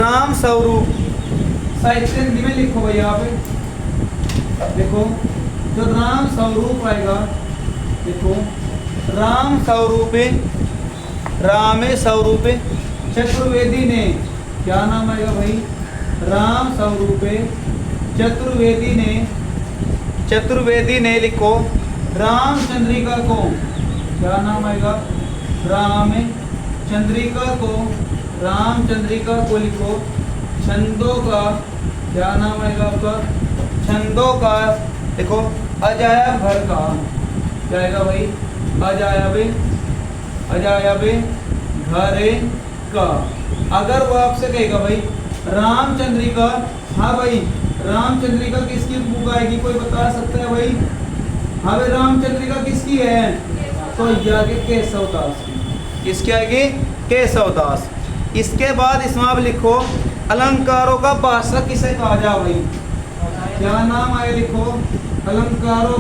राम स्वरूप, साहित्य हिंदी में लिखो भाई यहाँ पे, देखो जो राम स्वरूप आएगा, देखो राम स्वरूपे, रामे स्वरूपे चतुर्वेदी ने, क्या नाम आएगा भाई, राम स्वरूपे चतुर्वेदी ने, चतुर्वेदी ने लिखो रामचंद्रिका को, क्या नाम आएगा, राम चंद्रिका को, रामचंद्रिका को लिखो छंदों का, क्या नाम आएगा आपका, छंदों का देखो अजाया भर का, क्या आएगा भाई, अजायबे घरे का। अगर वो आपसे कहेगा भाई रामचंद्रिका, हाँ भाई रामचंद्रिका किसकी बुक आएगी, कोई बता सकता है भाई, हाँ भाई रामचंद्रिका किसकी है, तो ये आगे केशवदास की, किसकी आएगी, केशवदास। इसके बाद इसमें आप लिखो अलंकारों का बादशाह किसे कहा जा भाई, क्या नाम आए लिखो, अलंकारों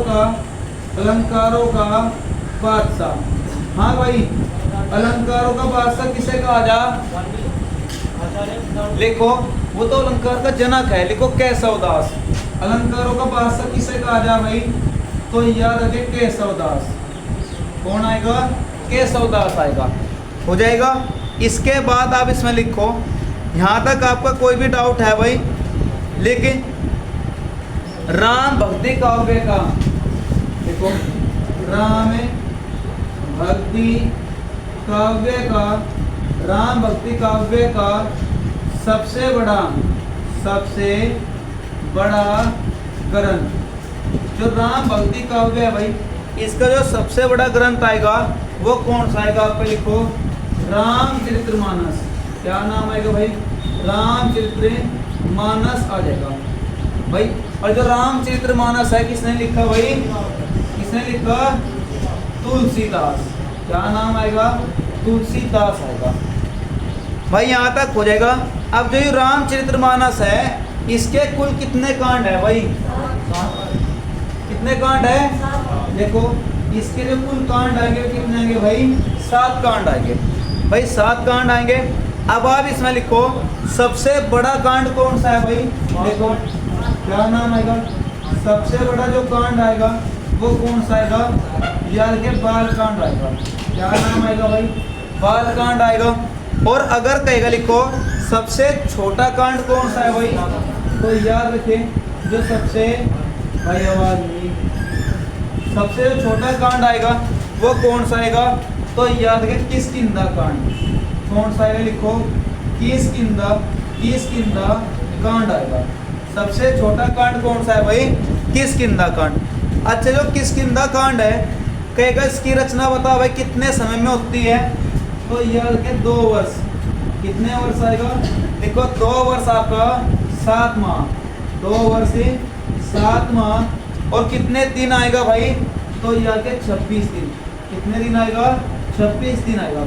का बादशाह, हाँ भाई अलंकारों का बादशाह किसे कहा जा, लिखो वो तो अलंकार का जनक है, लिखो केशवदास। अलंकारों का बादशाह किसे कहा जा भाई, तो याद रखे केशवदास, कौन आएगा, केशवदास आएगा, हो जाएगा। इसके बाद आप इसमें लिखो, यहाँ तक आपका कोई भी डाउट है भाई, लेकिन राम भक्ति काव्य का, देखो राम भक्ति काव्य का, राम भक्ति काव्य का सबसे बड़ा ग्रंथ, जो राम भक्ति काव्य है भाई, इसका जो सबसे बड़ा ग्रंथ आएगा वो कौन सा आएगा, आप पे लिखो रामचरितमानस, क्या नाम आएगा भाई, रामचरितमानस आ जाएगा भाई। और जो रामचरितमानस है किसने लिखा भाई, किसने लिखा, तुलसीदास, क्या नाम आएगा, तुलसीदास आएगा भाई। यहाँ तक हो जाएगा। अब जो ये रामचरितमानस है इसके कुल कितने कांड है भाई, कितने कांड है, देखो इसके जो कुल कांड आएंगे कितने आएंगे भाई, 7 कांड आएंगे भाई, 7 कांड आएंगे। अब आप इसमें लिखो सबसे बड़ा कांड कौन सा है भाई, देखो क्या नाम आएगा, सबसे बड़ा जो कांड आएगा वो कौन सा आएगा, याद के बाल कांड आएगा, क्या नाम आएगा भाई, बाल कांड आएगा। और अगर कहेगा लिखो सबसे छोटा कांड कौन सा है भाई, तो याद रखें जो सबसे, भाई आवाज नहीं, सबसे जो छोटा कांड आएगा वो कौन सा आएगा, तो याद रखें किष्किंधा कांड, कौन सा आएगा लिखो, किष्किंधा कांड आएगा। सबसे छोटा कांड कौन सा है भाई, किष्किंधा कांड। अच्छा जो किष्किंधा कांड है कहेगा इसकी रचना बता भाई कितने समय में होती है, तो याद रखें 2 वर्ष, कितने वर्ष आएगा, देखो 2 वर्ष आपका 7 माह, 2 वर्ष 7 माह। और कितने दिन आएगा भाई, तो याद के 26 दिन, कितने दिन आएगा, 26 दिन आएगा।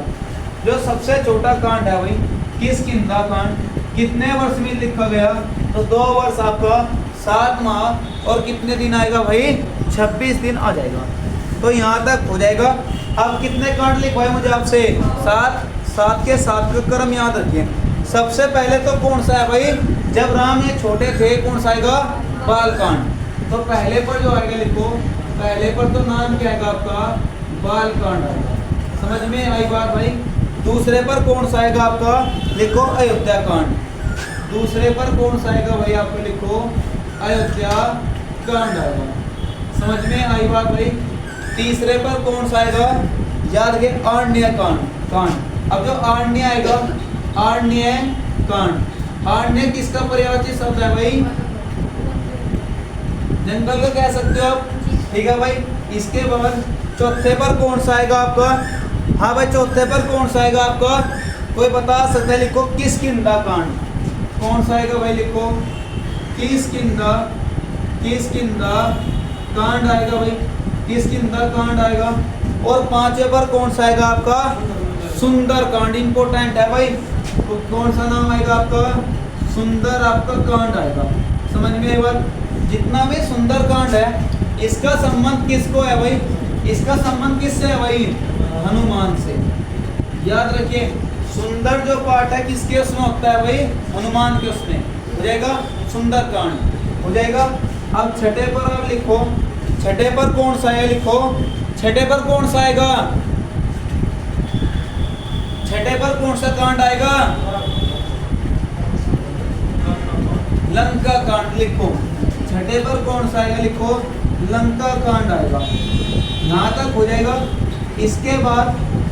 जो सबसे छोटा कांड है भाई किष्किंधा कांड, कितने वर्ष में लिखा गया, तो 2 वर्ष आपका 7 माह और कितने दिन आएगा भाई, 26 दिन आ जाएगा। तो यहाँ तक हो जाएगा। अब कितने कांड लिखवाए मुझे आपसे, 7 के 7 का क्रम याद रखिए। सबसे पहले तो कौन सा है भाई, जब राम ये छोटे थे कौन सा आएगा, बाल कांड। तो पहले पर जो आएगा लिखो, पहले पर तो नाम क्या आएगा आपका, बाल कांड आएगा, समझ में आई बात भाई। दूसरे पर कौन सा आएगा आपका, लिखो अयोध्या कांड। दूसरे पर कौन सा आएगा भाई, आपको लिखो अयोध्या कांड आएगा, समझ में आई बात भाई। तीसरे पर कौन सा आएगा, याद रखिए आरण्य कांड। अब जो आरण्य आएगा, आरण्य कांड, आरण्य किसका पर्यायवाची शब्द है भाई, जंगल का कह सकते हो आप, ठीक है भाई। इसके बाद चौथे पर कौन सा आएगा आपका, हाँ भाई चौथे पर कौन सा आएगा आपका, कोई बता सकता है, लिखो किष्किंधा कांड। कौन सा आएगा भाई, लिखो किष्किंधा कांड आएगा भाई, किष्किंधा कांड आएगा। और पांचवे पर कौन सा आएगा आपका, सुंदर कांड, इंपोर्टेंट है भाई। तो कौन सा नाम आएगा आपका, सुंदर आपका कांड आएगा, समझ में आएगा। जितना भी सुंदर कांड है इसका संबंध किसको है भाई, इसका संबंध किससे है भाई, हनुमान से। याद रखिए सुंदर जो पाठ है किसके उसमें होता है भाई? हनुमान के उसमें हो जाएगा सुंदरकांड हो जाएगा। अब छठे पर आप लिखो, छठे पर कौन सा है लिखो, छठे पर कौन सा आएगा? छठे पर कौन सा कांड आएगा? लंका कांड लिखो। छठे पर कौन सा आएगा लिखो? लंका कांड आएगा। यहाँ तक हो जाएगा। इसके बाद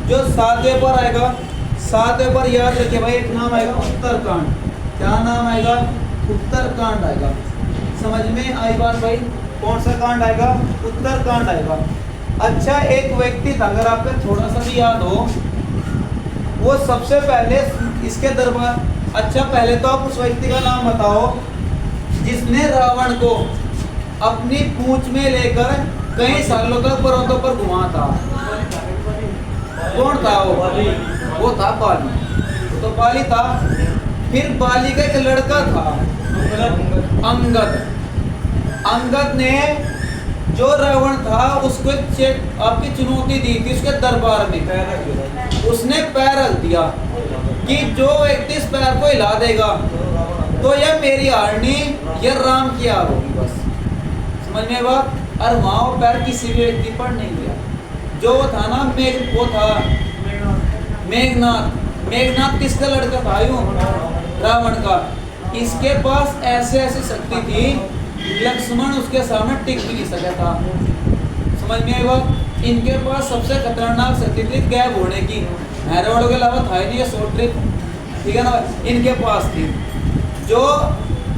जो सातवें पर आएगा, सातवें पर याद रखिए भाई एक नाम आएगा उत्तरकांड। क्या नाम आएगा? उत्तरकांड आएगा। समझ में आई बात भाई? कौन सा कांड आएगा? उत्तरकांड आएगा। अच्छा एक व्यक्ति था, अगर आपको थोड़ा सा भी याद हो, वो सबसे पहले इसके दरबार, अच्छा पहले तो आप उस व्यक्ति का नाम बताओ जिसने रावण को अपनी पूंछ में लेकर कई सालों तक पर्वतों पर घुमा था। कौन था वो? वो था बाली। तो बाली था। फिर बाली का एक लड़का था अंगद। अंगद ने जो रावण था उसको आपकी चुनौती दी थी उसके दरबार में। उसने पैर रख दिया कि जो व्यक्ति इस पैर को हिला देगा तो यह मेरी हारनी, यह राम की हार होगी। बस समझ में बात? और वहाँ वो पैर किसी भी व्यक्ति पर नहीं दिया। जो था ना वो था मेघनाथ। मेघनाथ किसका लड़का था? यूं रावण का। इसके पास ऐसे ऐसी शक्ति थी, लक्ष्मण उसके सामने टिक भी नहीं सका था। समझ में आई बात? इनके पास सबसे खतरनाक शक्ति थी गैब होने की। हैरोल्ड के अलावा था ही नहीं ये शॉर्ट ट्रिप, ठीक है ना? इनके पास थी। जो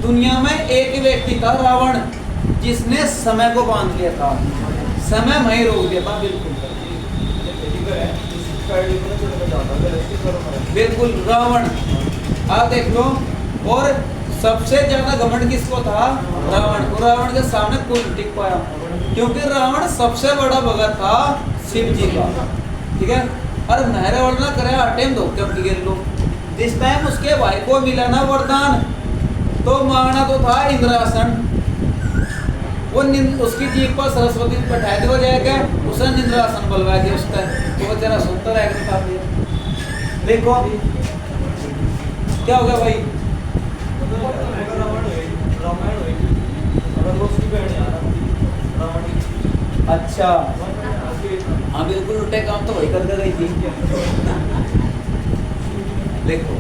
दुनिया में एक व्यक्ति था रावण जिसने समय को बांध लिया था, समय वहीं रोक दिया था। बिल्कुल रावण। आप देख लो। और सबसे ज्यादा घमंड किसको था? रावण को। रावण के सामने कोई नहीं टिक पाया क्योंकि रावण सबसे बड़ा भगत था शिव जी का, ठीक है? और मेहरे वाला करे टाइम धोखे उठ गिर लो। जिस टाइम उसके भाई को मिला ना वरदान तो मांगना तो था इंद्रासन। वो उसकी जीप पर सरस्वती बैठा दी, हो जाएगा उसने इंद्रासन बुलवा दिया उस टाइम। तो वो जरा सुनता रहेगा। देखो क्या हो गया भाई? अच्छा हाँ बिल्कुल उल्टे काम तो वही करके गई थी। देखो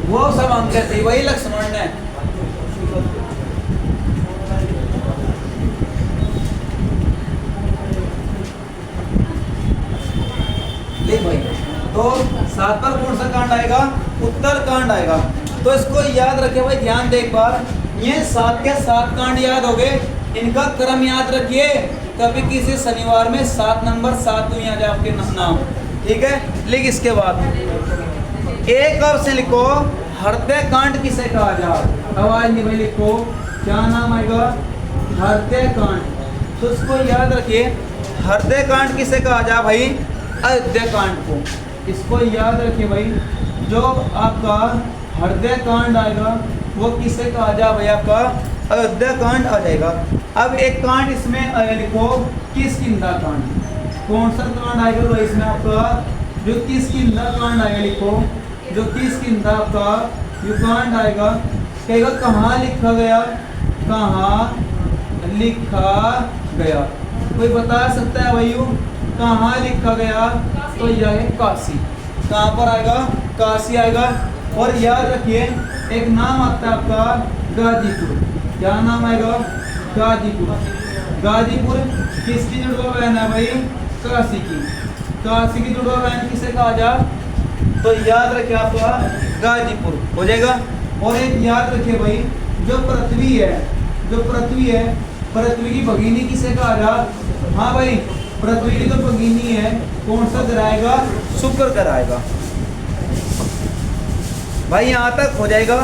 वो सब हम कहते वही लक्ष्मण ने। देख भाई तो सात पर कौन सा कांड आएगा? उत्तरकांड आएगा। तो इसको याद रखे भाई, ध्यान दे एक बार। ये सात के सात कांड याद हो गए। इनका क्रम याद रखिए। कभी किसी शनिवार में 7 नंबर 7 आ जाए आपके नाम, ठीक है? लिख इसके बाद एक अब से लिखो हृदय कांड किसे कहा जाए? आवाज नहीं भाई लिखो। क्या नाम आएगा? हृदय कांड। तो इसको याद रखिए। हृदय कांड किसे कहा जाए भाई? अयोध्या कांड को। इसको याद रखिए भाई। जो आपका हृदय कांड आएगा वो किसे कहा जाए भाई? आपका अयोध्या कांड आ जाएगा। अब एक कांड इसमें लिखो किष्किंधा कांड। कौन सा कांड आएगा भाई इसमें? आपका जो किष्किंधा कांड आएगा लिखो। जो किष्किंधा का जो कांड आएगा कहेगा कहाँ लिखा गया? कहाँ लिखा गया? कोई बता सकता है भाई कहाँ लिखा गया? तो यह है काशी। कहाँ पर आएगा? काशी आएगा। और याद रखिए एक नाम आता है आपका गाजीपुर। क्या नाम आएगा? गाजीपुर। गाजीपुर किसकी जुड़वा बहन है भाई? काशी की। काशी की जुड़वा बहन किसे कहा जा? तो याद रखिए आपका गाजीपुर हो जाएगा। और एक याद रखिए भाई जो पृथ्वी है, जो पृथ्वी है, पृथ्वी की भगिनी किसे कहा जा? हाँ भाई पृथ्वी की तो भगिनी है। कौन सा कराएगा? शुक्र कराएगा भाई। यहाँ तक हो जाएगा।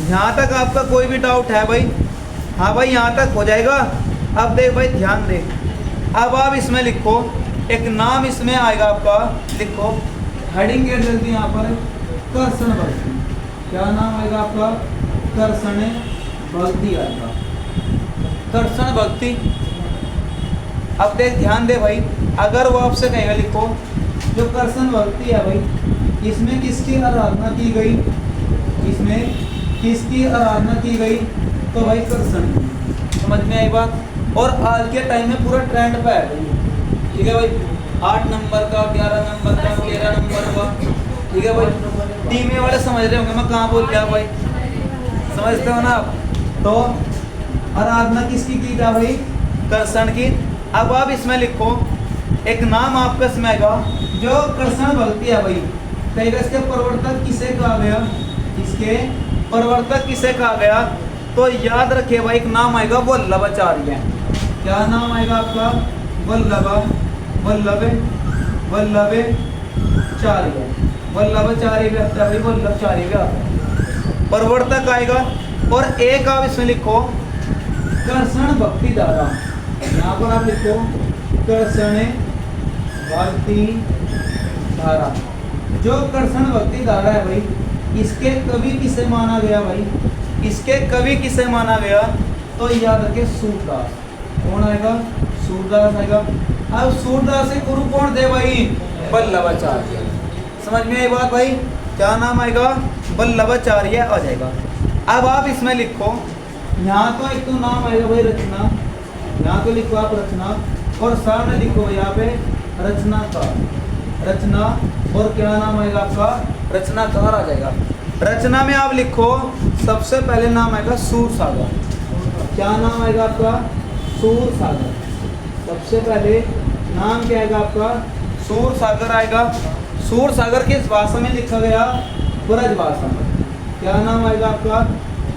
यहाँ तक आपका कोई भी डाउट है भाई? हाँ भाई यहाँ तक हो जाएगा। अब देख भाई ध्यान दे। अब आप इसमें लिखो एक नाम इसमें आएगा आपका। लिखो हेडिंग के जल्दी यहाँ पर कर्षण भक्ति। क्या नाम आएगा आपका? कर्षण भक्ति आएगा। कर्षण भक्ति। अब देख ध्यान दे भाई। अगर वो आपसे कहेगा लिखो जो कर्षण भक्ति है भाई इसमें किसकी आराधना की गई, इसमें किसकी आराधना की गई, तो भाई कृष्ण की। समझ में आई बात। और आज के टाइम में पूरा ट्रेंड पे है भाई, ठीक है भाई, 8 नंबर का, 11 नंबर का, 13 नंबर का, ठीक है भाई। टीमे वाले समझ रहे होंगे मैं कहाँ बोल गया भाई, समझते हो ना आप। तो आराधना किसकी की जा भाई, कृष्ण की। अब आप इसमें लिखो एक नाम आपका इसमें आएगा जो कृष्ण भक्ति है भाई, कहेगा इसके प्रवर्तक किसे कहा गया, इसके प्रवर्तक किसे कहा गया, तो याद रखिए भाई एक नाम आएगा वल्लभाचार्य। क्या नाम आएगा आपका, वल्लभाचार्य, वल्लभाचार्य भी आता है भाई, वल्लभाचार्य भी आता है, प्रवर्तक आएगा। और एक आप इसमें लिखो कृष्ण भक्ति धारा, यहाँ पर आप लिखो कृष्ण भक्ति धारा। जो कृष्ण भक्ति धारा है भाई, इसके कवि किसे माना गया भाई, इसके कवि किसे माना गया, तो याद रखिए सूरदास। कौन आएगा, सूरदास आएगा। अब सूरदास से गुरु कौन थे भाई, वल्लभाचार्य। समझ में आई बात भाई, क्या नाम आएगा, वल्लभाचार्य आ जाएगा। अब आप इसमें लिखो, यहाँ तो एक तो नाम आएगा भाई रचना, यहाँ तो लिखो आप रचना, और सामने लिखो यहाँ पे रचना का, रचना, और क्या नाम आएगा आपका, रचनाकार आ जाएगा। रचना में आप लिखो सबसे पहले नाम आएगा सूरसागर। क्या नाम आएगा आपका, सूरसागर। सबसे पहले नाम क्या आएगा आपका, सूरसागर आएगा। सूरसागर किस भाषा में लिखा गया, ब्रज भाषा में। क्या नाम आएगा आपका,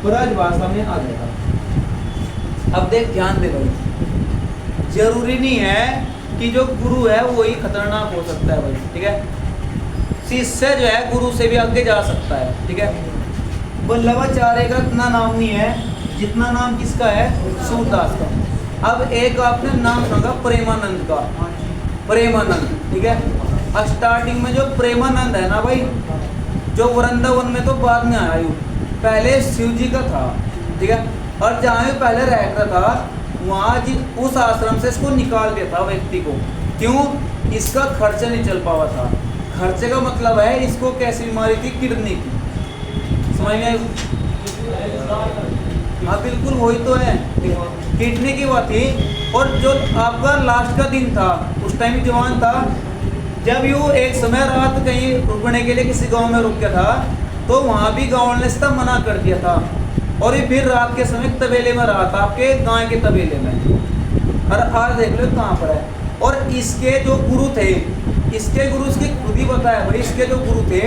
ब्रज भाषा में आ जाएगा। अब देख ध्यान दे भाई, जरूरी नहीं है कि जो गुरु है वो ही खतरनाक हो सकता है भाई, ठीक है। शिष्य जो है गुरु से भी आगे जा सकता है, ठीक है। वल्लभाचार्य का इतना नाम नहीं है जितना नाम किसका है, सूरदास का। अब एक आपने नाम सुना प्रेमानंद का, प्रेमानंद, ठीक है। स्टार्टिंग में जो प्रेमानंद है ना भाई, जो वृंदावन में तो बाद में आया, पहले शिव जी का था, ठीक है। और जहाँ पहले रहता था वहाँ उस आश्रम से इसको निकाल दिया था व्यक्ति को। क्यों, इसका खर्चा नहीं चल पावा था। खर्चे का मतलब है इसको कैसी बीमारी थी, किडनी की। समझ में, हाँ बिल्कुल वही तो है, किडनी की बात थी। और जो आपका लास्ट का दिन था, उस टाइम जवान था, जब यू एक समय रात कहीं रुकने के लिए किसी गांव में रुक गया था, तो वहाँ भी गाँव ने इसका मना कर दिया था। और ये फिर रात के समय तबेले में रहा था, आपके गाय के तबेले में। और आज देख लो कहाँ पर है। और इसके जो गुरु थे, इसके गुरु इसके खुद ही बताया भाई, इसके जो गुरु थे,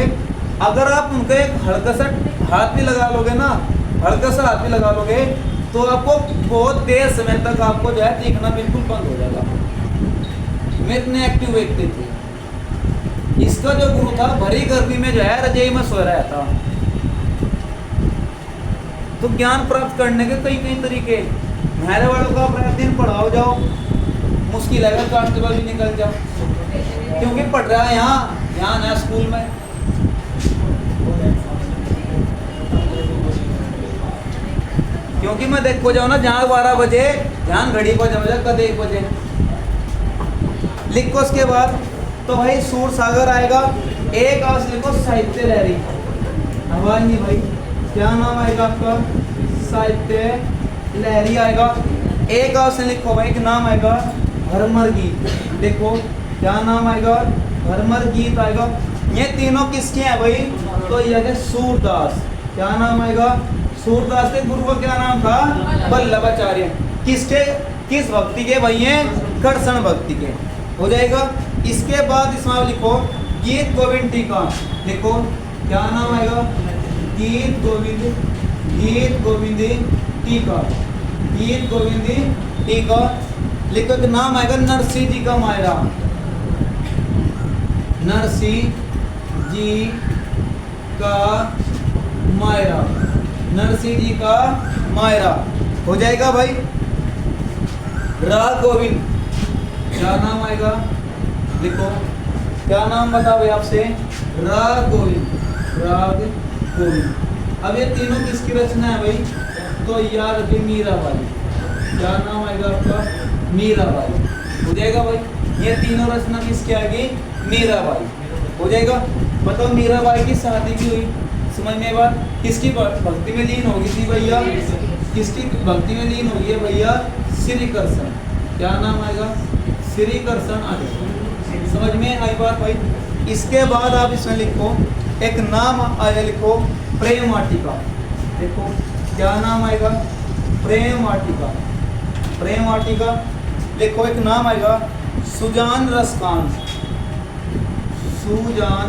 अगर आप उनका एक हल्का सा हाथ भी लगा लोगे ना, हल्का सा हाथ भी लगा लोगे, तो आपको बहुत देर समय तक आपको जो है दिखना बिल्कुल बंद हो जाएगा। मैं इतने एक्टिव व्यक्ति थे। इसका जो गुरु था भरी गर्मी में जो है रजाई में सो रहा था। तो ज्ञान प्राप्त करने के कई कई तरीके, मेरे वालों का प्रतिदिन पढ़ाओ जाओ, मुश्किल है, कांस्टेबल भी निकल जाओ, क्योंकि पढ़ रहा है यहाँ नया स्कूल में। क्योंकि मैं देखो जाऊँ ना, जहाँ 12 बजे ध्यान घड़ी को जाओ कद 1 बजे लिखो। उसके बाद तो भाई सूरसागर आएगा। एक आवाज लिखो साहित्य लहरी, आवाज नहीं भाई, क्या नाम आएगा आपका, साहित्य लहरी आएगा। एक आवाज से लिखो भाई, एक नाम आएगा भरमर गीत। देखो क्या नाम आएगा, भरमर गीत आएगा। ये तीनों किसके हैं भाई, तो यह है सूरदास। क्या नाम आएगा, सूरदास के गुरु का क्या नाम था, वल्लभाचार्य। किसके, किस भक्ति के भाई हैं, कृष्ण भक्ति के, हो जाएगा। इसके बाद इसमें आप लिखो गीत गोविंद टीका। लिखो क्या नाम आएगा, गीत गोविंद, गीत गोविंद टीका, गीत गोविंद टीका। लिखो तो नाम आएगा नरसिंह जी का मायरा, नरसिंह जी का मायरा, नरसिंह जी का मायरा, हो जाएगा भाई। राग गोविंद, क्या नाम आएगा, लिखो क्या नाम बता भाई आपसे, राग गोविंद, राग गोविंद। अब ये तीनों किसकी रचना है भाई, तो याद रखिए मीराबाई। क्या नाम आएगा आपका, मीराबाई, हो जाएगा भाई। ये तीनों रचना किसकी आएगी, मीराबाई, हो जाएगा। बताओ मीराबाई की शादी भी हुई, समझ में बात। किसकी भक्ति में लीन होगी थी भैया, किसकी भक्ति में लीन होगी है भैया, श्री कृष्ण। क्या नाम आएगा, श्री कृष्ण आएगा। समझ में आई बात भाई। इसके बाद आप इसमें लिखो एक नाम आएगा, लिखो प्रेम वाटिका। देखो क्या नाम आएगा, प्रेम वाटिका। प्रेम वाटिका लिखो। एक नाम आएगा सुजान रसकान। सुजान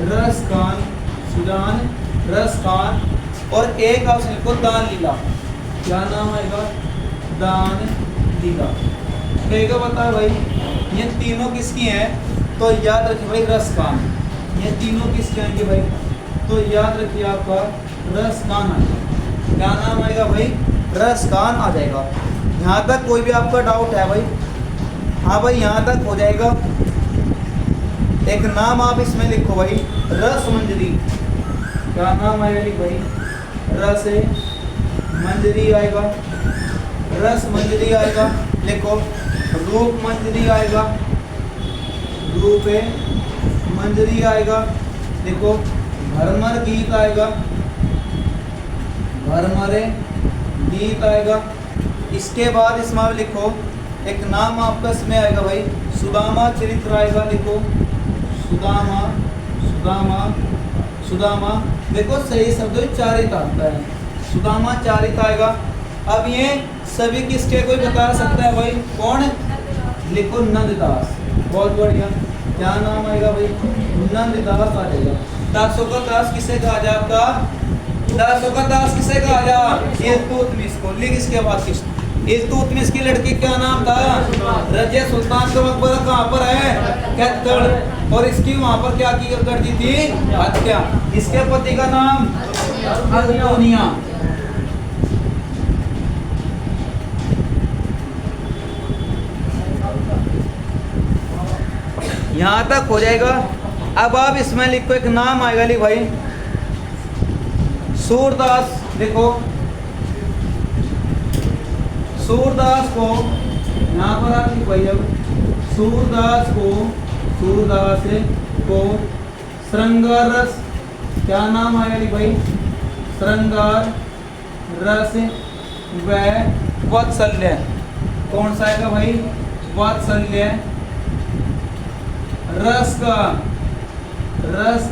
रसकान, सुजान रसकान। और एक आप लिखो दान लीला। क्या नाम आएगा, दान लीला। कहेगा बता भाई ये तीनों किसकी हैं, तो याद रखिए भाई रसकान। ये तीनों किसके आएंगे भाई, तो याद रखिए आपका रसकान आएगा। क्या नाम आएगा भाई, रसकान आ जाएगा। यहाँ तक कोई भी आपका डाउट है भाई, हाँ भाई यहाँ तक हो जाएगा। एक नाम आप इसमें लिखो भाई रस मंजरी। क्या नाम आएगा भाई, रस मंजरी आएगा, रस मंजरी आएगा। लिखो रूप मंजरी आएगा, रूप मंजरी आएगा। देखो भरमर गीत आएगा, भरमरे गीत आएगा। इसके बाद इसमें लिखो एक नाम आपका इसमें आएगा भाई सुदामा चरित्र आएगा। लिखो सुदामा, सुदामा, सुदामा। देखो सही शब्द चारित आता है, सुदामा चारित आएगा। अब ये सभी किसके कोई बता सकता है भाई, कौन, लिखो नंददास। बहुत बढ़िया। क्या नाम आएगा भाई, नंददास आ जाएगा। दासों का दास किसे कहा जाए आपका, दासों का दास किसे कहा जाए, इल्तुतमिश को। लिख इसके बाद किस, इल्तुतमिश की लड़की क्या नाम था, रजिया सुल्तान का मकबरा कहाँ पर है, कैथल। और इसकी वहां पर क्या की कर दी थी, हत्या। इसके पति का नाम अल्तोनिया। यहाँ तक हो जाएगा। अब आप इसमें लिखो एक नाम आएगा लिख भाई सूरदास। देखो सूरदास को यहाँ पर आप लिखो भाई, अब सूरदास को श्रृंगार रस। क्या नाम आएगा लिख भाई, श्रृंगार रस व वात्सल्य। कौन सा आएगा भाई, वात्सल्य। रस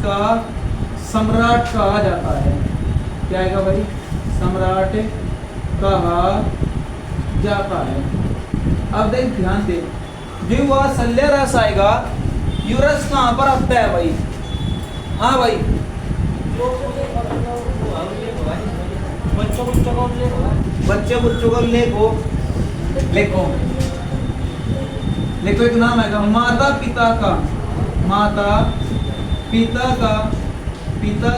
का सम्राट कहा जाता है। क्या आएगा भाई, सम्राट कहा जाता है। अब देख ध्यान दे, जो वात्सल्य रस आएगा, यू रस कहाँ पर आता है भाई, हाँ भाई बच्चों को लेखो, लिखो एक नाम आएगा माता पिता का, माता पिता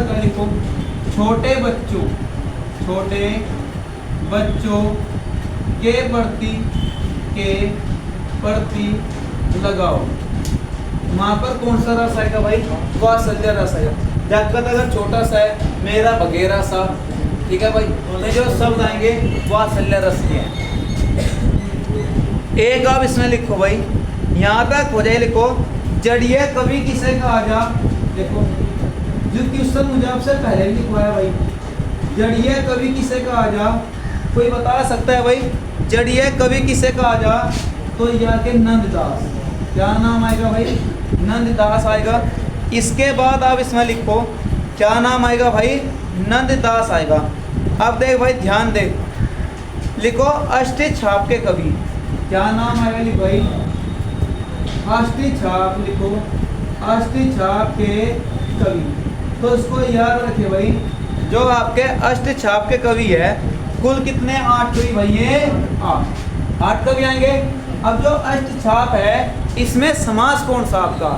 का लिखो छोटे बच्चों के प्रति लगाओ। वहां पर कौन सा रस आएगा भाई, वात्सल्य रस आएगा। जगत अगर छोटा सा है, मेरा बगेरा सा, ठीक है भाई, तो जो शब्द आएंगे वात्सल्य रस के हैं। एक आप इसमें लिखो भाई, यहाँ तक हो जाए। लिखो जड़िए कवि किसे कहा जा। देखो जो क्वेश्चन मुझे आपसे पहले भी लिखवाया भाई, जड़िए कवि किसे कहा जा, कोई बता सकता है भाई जड़िए कवि किसे कहा जा, तो यह के नंददास। क्या नाम आएगा भाई, नंददास आएगा। इसके बाद आप इसमें लिखो क्या नाम आएगा भाई, नंददास आएगा। अब देख भाई ध्यान दे, लिखो अष्टी छाप के कवि। क्या नाम आएगा लिख भाई, अष्टी छाप। लिखो अष्टी छाप के कवि। तो इसको याद रखिए भाई, जो आपके अष्ट छाप के कवि है, कुल कितने, 8 कवि भाई, ये 8 कवि आएंगे। अब जो अष्ट छाप है, इसमें समास कौन सा आपका,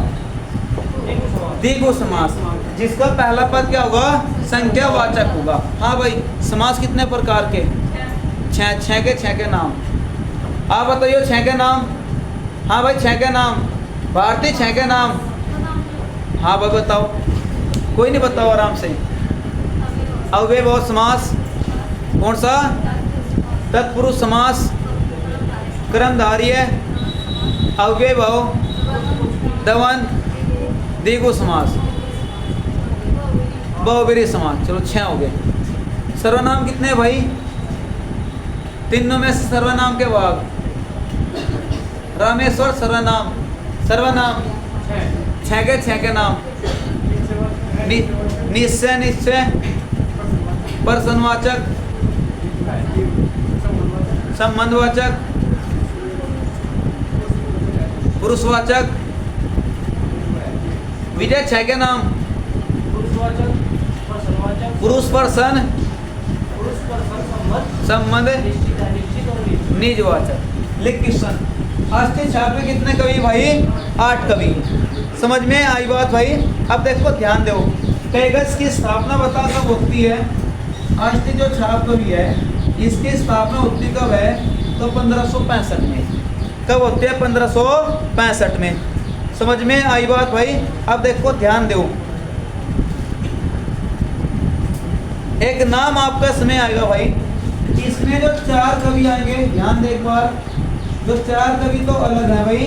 द्विगु समास, जिसका पहला पद क्या होगा, संख्यावाचक होगा। हाँ भाई समास कितने प्रकार के, 6 के नाम। आप बताइए 6 के नाम। हाँ भाई 6 के नाम, भारतीय 6 के नाम। हाँ भाई बताओ, कोई नहीं बताओ आराम से। अव्ययभाव समास कौन सा, तत्पुरुष समास, क्रमधार्य, अव्ययभाव, दवन, द्विगु समास, बहुब्रीहि समास। चलो 6 हो गए। सर्वनाम कितने हैं भाई? तीनों में से सर्वनाम के भाग। रामेश्वर सर्वनाम, सर्वनाम 6 के नाम। निश्चय, निश्चय प्रश्नवाचक, संबंधवाचक, पुरुषवाचक। विजय 6 के नाम। पुरुष पर्सन, संबंध, निजवाचक। लिख किशन। अष्टी छाप में कितने कवि भाई? 8 कवि। समझ में आई बात भाई? अब देखो ध्यान दो, कहेगा इसकी स्थापना बता कब होती है। अष्टी जो छाप कवि है इसकी स्थापना होती कब है? तो 1565 में। कब होती है? 1565 में। समझ में आई बात भाई? अब देखो ध्यान दो, एक नाम आपका इसमें आएगा भाई। इसमें जो 4 कवि आएंगे, ध्यान दे एक बार, जो 4 कवि तो अलग है भाई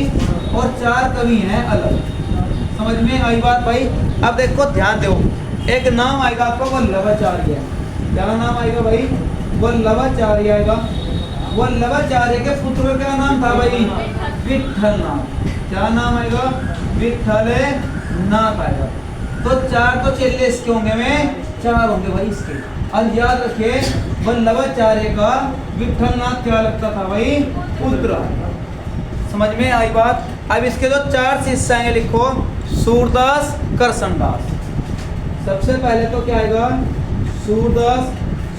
और 4 कवि हैं अलग। समझ में आई बात भाई? अब देखो ध्यान दो, एक नाम आएगा आपका वल्लभाचार्य। क्या नाम आएगा भाई? वल्लभाचार्य आएगा। वल्लभाचार्य के पुत्र का क्या नाम था भाई? विठल नाम। क्या नाम आएगा? विठल नाथ आएगा। तो 4 तो चेले इसके होंगे में 4 होंगे भाई इसके। और याद रखिए वल्लभाचार्य का विठल नाथ क्या लगता था भाई? पुत्र। समझ में आई बात? अब इसके जो 4 शिष्य आएंगे लिखो, सूरदास, करसनदास। सबसे पहले तो क्या आएगा? सूरदास।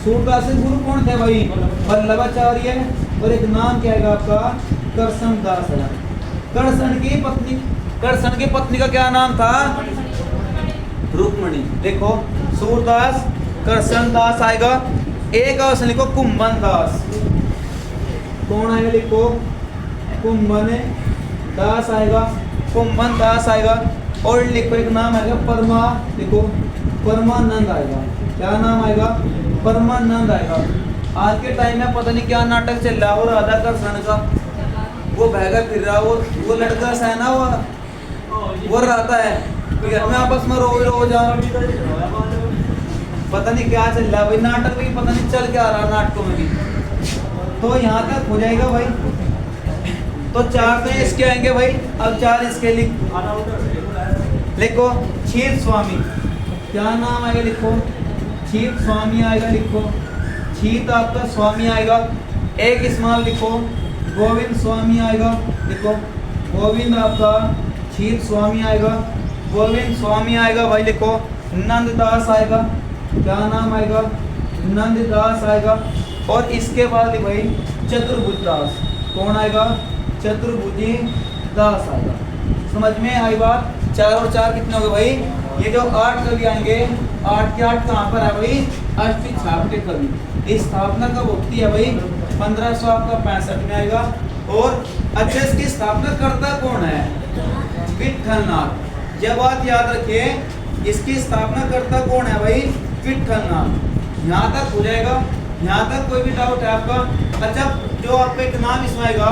सूरदास के गुरु कौन थे भाई? वल्लभाचार्य। और एक नाम क्या आएगा आपका? करसनदास है। करसन की पत्नी का क्या नाम था? रुक्मणी। देखो सूरदास, करसनदास आएगा। एक और लिखो कुंभन दास। कौन आएगा? लिखो कुंभन दास आएगा। कुंभन दास आएगा। और लिखो एक नाम आएगा परमा, लिखो परमानंद आएगा। क्या नाम आएगा? परमानंद आएगा। आज के टाइम में पता नहीं क्या नाटक चल रहा है और राधा कृष्ण का, वो बहगा फिर रहा, वो लड़का सा है ना, वो रहता है घर में आपस में रो जा, पता नहीं क्या चल रहा है भाई। नाटक भी पता नहीं चल क्या रहा नाटकों में भी। तो यहाँ तक हो जाएगा भाई। तो 4 तो इसके आएंगे भाई। अब 4 इसके लिखो क्षीर स्वामी। क्या नाम आएगा? लिखो क्षीर स्वामी आएगा। लिखो क्षीर आपका स्वामी आएगा। एक स्मॉल लिखो गोविंद स्वामी आएगा। लिखो गोविंद आपका क्षीर स्वामी आएगा। गोविंद स्वामी आएगा भाई। लिखो नंददास आएगा। क्या नाम आएगा? नंददास आएगा। और इसके बाद भाई चतुर्भुज दास। कौन आएगा? चतुर्भुजी दास आएगा। समझ में आई बात? 4 और 4 कितने हो गए भाई? ये जो 8 कवि आएंगे, 8 के 8 कहाँ पर है भाई? अष्टी छाप के कवि। स्थापना कब होती है भाई? 1565 में आएगा। और अच्छा इसकी स्थापना करता कौन है? विठल नाथ। यह बात याद रखिए, इसकी स्थापना करता कौन है भाई? विठल नाथ। यहाँ तक हो जाएगा। यहाँ तक कोई भी डाउट है आपका? अच्छा जो आपका एक नाम इसमें आएगा,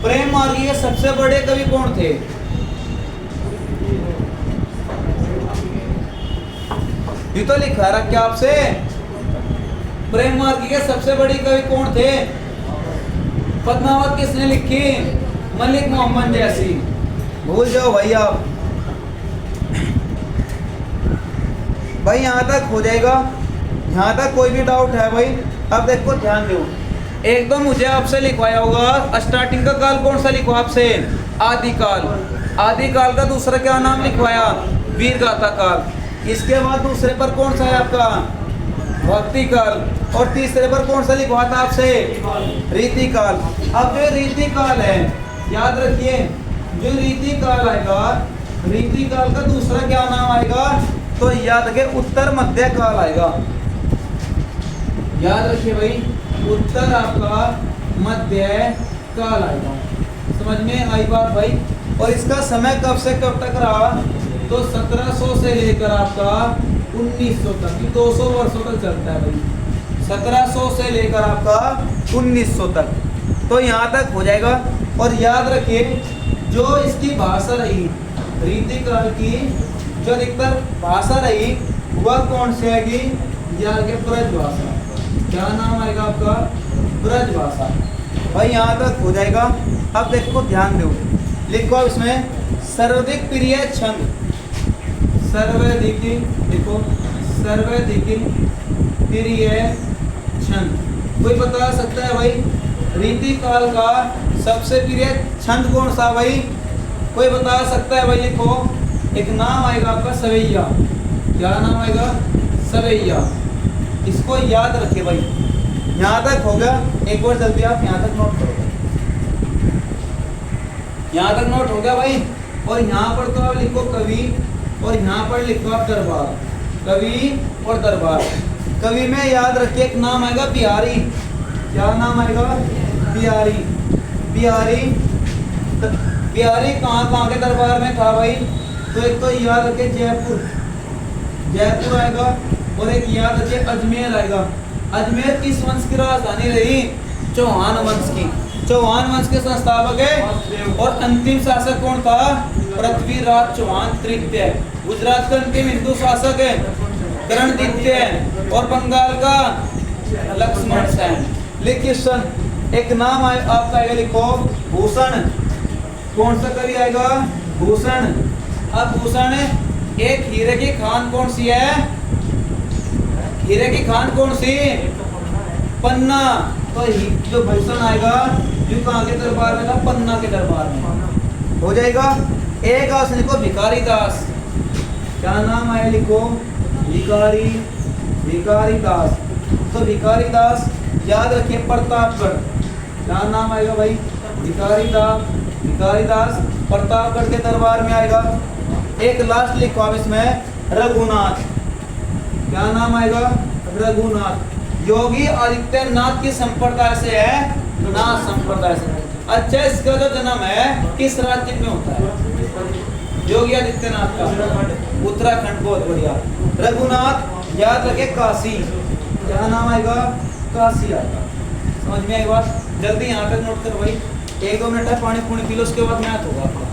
प्रेम मार्गी के सबसे बड़े कवि कौन थे? ये तो लिखा रखा आपसे, प्रेम मार्गी के सबसे बड़ी कवि कौन थे? पद्मावत किसने लिखी? मलिक मोहम्मद जैसी। भूल जाओ भाई आप। भाई यहाँ तक हो जाएगा। यहाँ तक कोई भी डाउट है भाई? अब देखो ध्यान दो, एक तो मुझे आपसे लिखवाया होगा स्टार्टिंग का काल कौन सा लिखवा आपसे? आदिकाल। आदिकाल का दूसरा क्या नाम लिखवाया? वीर गाथा काल। इसके बाद दूसरे पर कौन सा है आपका? भक्ति काल। और तीसरे पर कौन सा लिखवाता आपसे? रीति काल। अब जो रीति काल है याद रखिए, जो रीति काल आएगा, रीति काल का दूसरा क्या नाम आएगा? तो याद रखिए उत्तर मध्य काल आएगा। याद रखिए भाई, उत्तर आपका मध्य काल आएगा। समझ में आई बात भाई? और इसका समय कब से कब तक रहा? तो 1700 से लेकर आपका 1900 तक, 200 वर्षों तक चलता है भाई। 1700 से लेकर आपका 1900 तक। तो यहाँ तक हो जाएगा। और याद रखिए जो इसकी भाषा रही रीति काल की, जो अधिकतर भाषा रही वह कौन सी आएगी? यार के ब्रज भाषा। क्या नाम आएगा आपका? ब्रज भाषा। भाई यहाँ तक हो जाएगा। अब देखो ध्यान दो, लिखो अब इसमें सर्वाधिक प्रिय छंद। सर्वाधिक, देखो सर्वाधिक प्रिय छंद कोई बता सकता है भाई? रीति काल का सबसे प्रिय छंद कौन सा भाई? कोई बता सकता है भाई? लिखो, एक नाम आएगा आपका सवैया। क्या नाम आएगा? सवैया। इसको याद रखिए भाई। यहाँ तक हो गया। एक बार जल्दी आप यहाँ तक नोट करो। यहाँ तक नोट हो गया भाई। और यहाँ पर तो आप लिखो कवि, और यहाँ पर लिखो आप दरबार। कवि और दरबार। कवि में याद रखिए एक नाम आएगा बिहारी। क्या नाम आएगा? बिहारी। बिहारी, बिहारी कहाँ कहाँ के दरबार में था भाई? तो एक तो याद रखिए जयपुर, जयपुर आएगा। और एक याद रखिए अजमेर आएगा। अजमेर किस वंश की राजधानी रही? चौहान वंश की। चौहान वंश के संस्थापक है और अंतिम शासक कौन था? पृथ्वीराज चौहान तृतीय। गुजरात का अंतिम हिंदू शासक है करण द्वितीय। और बंगाल का लक्ष्मण सेन। लिखिए सन, एक नाम आपका आएगा, लिखो भूषण। कौन सा कवि आएगा? भूषण। अब भूषण, एक हीरे की खान कौन सी है? हीरे की खान कौन सी? पन्ना। तो जो भूषण आएगा जो कहाँ के दरबार में था? पन्ना के दरबार में। हो जाएगा। एक आस लिखो भिखारी दास। क्या नाम आया? लिखो भिखारी, भिखारी दास। तो भिखारी दास याद रखिए प्रतापगढ़। क्या नाम आएगा भाई? भिखारी दास, भिखारी दास प्रतापगढ़ के दरबार में आएगा। एक लास्ट लिखो आप इसमें रघुनाथ। क्या नाम आएगा? रघुनाथ। योगी आदित्यनाथ की संप्रदाय से है? नाथ संप्रदाय से। अच्छा, इसका जो जन्म है किस राज्य में होता है? योगी आदित्यनाथ का उत्तराखंड। बहुत बढ़िया। रघुनाथ याद रखे काशी। क्या नाम आएगा? काशी आएगा। समझ में आई बात? जल्दी यहाँ तक नोट करो भाई। 1-2 मिनट है, पानी पूनी पी लो, उसके बाद मैथ होगा आपका।